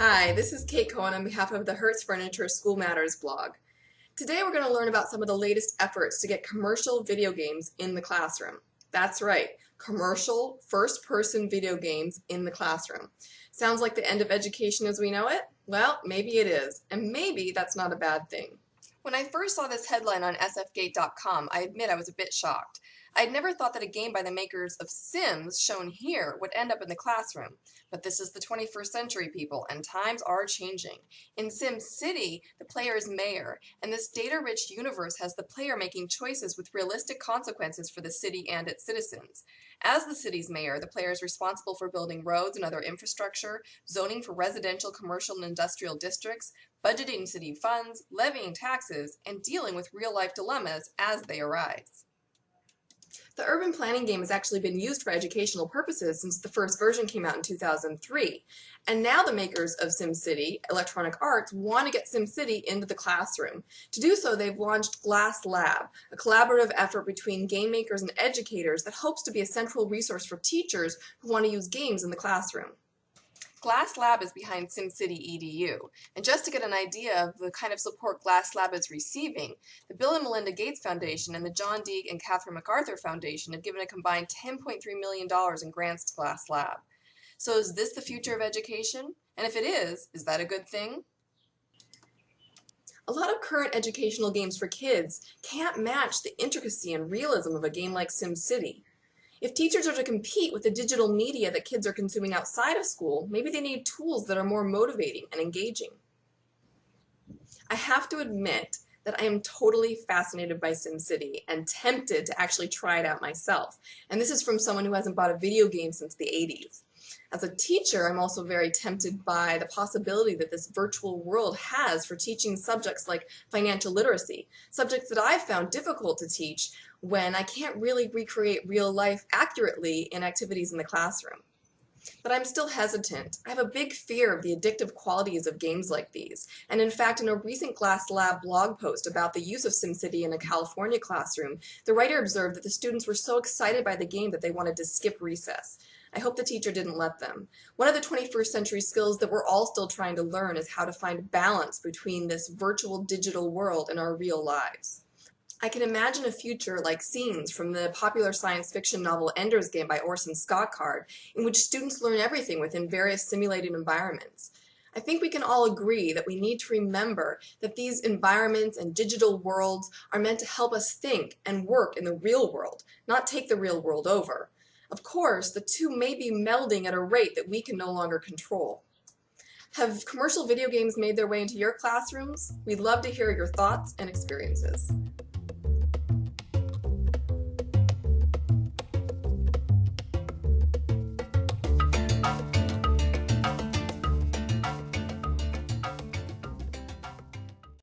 Hi, this is Kate Cohen on behalf of the Hertz Furniture School Matters blog. Today we're going to learn about some of the latest efforts to get commercial video games in the classroom. That's right, commercial first-person video games in the classroom. Sounds like the end of education as we know it? Well, maybe it is, and maybe that's not a bad thing. When I first saw this headline on sfgate.com, I admit I was a bit shocked. I'd never thought that a game by the makers of Sims, shown here, would end up in the classroom. But this is the 21st century, people, and times are changing. In Sim City, the player is mayor, and this data-rich universe has the player making choices with realistic consequences for the city and its citizens. As the city's mayor, the player is responsible for building roads and other infrastructure, zoning for residential, commercial, and industrial districts, budgeting city funds, levying taxes, and dealing with real-life dilemmas as they arise. The urban planning game has actually been used for educational purposes since the first version came out in 2003. And now the makers of SimCity, Electronic Arts, want to get SimCity into the classroom. To do so, they've launched Glass Lab, a collaborative effort between game makers and educators that hopes to be a central resource for teachers who want to use games in the classroom. Glass Lab is behind SimCity EDU, and just to get an idea of the kind of support Glass Lab is receiving, the Bill and Melinda Gates Foundation and the John Deeg and Catherine MacArthur Foundation have given a combined $10.3 million in grants to Glass Lab. So is this the future of education? And if it is that a good thing? A lot of current educational games for kids can't match the intricacy and realism of a game like SimCity. If teachers are to compete with the digital media that kids are consuming outside of school, maybe they need tools that are more motivating and engaging. I have to admit that I am totally fascinated by SimCity and tempted to actually try it out myself. And this is from someone who hasn't bought a video game since the 80s. As a teacher, I'm also very tempted by the possibility that this virtual world has for teaching subjects like financial literacy, subjects that I've found difficult to teach when I can't really recreate real life accurately in activities in the classroom. But I'm still hesitant. I have a big fear of the addictive qualities of games like these. And in fact, in a recent Glass Lab blog post about the use of SimCity in a California classroom, the writer observed that the students were so excited by the game that they wanted to skip recess. I hope the teacher didn't let them. One of the 21st century skills that we're all still trying to learn is how to find balance between this virtual digital world and our real lives. I can imagine a future like scenes from the popular science fiction novel Ender's Game by Orson Scott Card, in which students learn everything within various simulated environments. I think we can all agree that we need to remember that these environments and digital worlds are meant to help us think and work in the real world, not take the real world over. Of course, the two may be melding at a rate that we can no longer control. Have commercial video games made their way into your classrooms? We'd love to hear your thoughts and experiences.